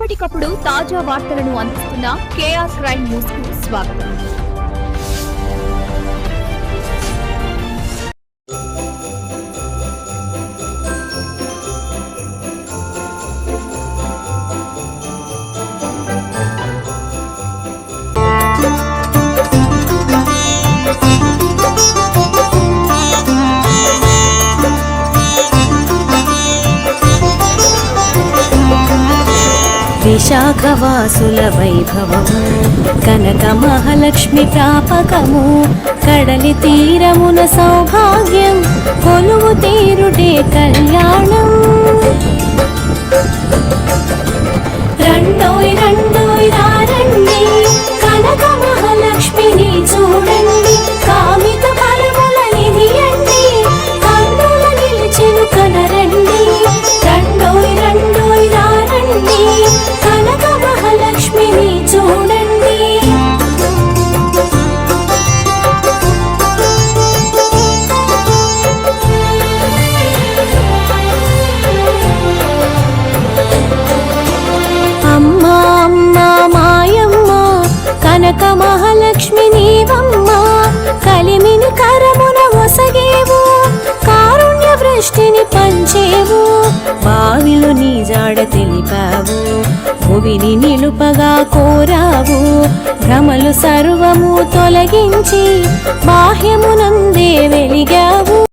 ఎప్పటికప్పుడు తాజా వార్తలను అందిస్తున్న కేఆర్ క్రైమ్ న్యూస్ కు స్వాగతం. విశాఖవాసుల వైభవము కనక మహాలక్ష్మి ప్రాపకము కడలి తీరమున సౌభాగ్యం కొలువు తీరుటే కళ్యాణం. రండోయ్ రండోయ్ రండి కనక మహాలక్ష్మిని చూడండి, కామిత ఫలముల నిధి అండి కన్నుల నిలిచెను కనరండి. రండోయ్ రండోయ్ రండి కనక మహాలక్ష్మిని చూడండి. అమ్మా అమ్మా మాయమ్మ కనక మహాలక్ష్మి నీవమ్మ, కలిమిని కరమున ఒసగేవు కారుణ్య వృష్టిని పంచేవు, బావిలో నీ జాడ తెలిపావు భువిని నిలుపగా కోరావు, భ్రమలు సర్వము తొలగించి బాహ్యమునందే వెలిగావు.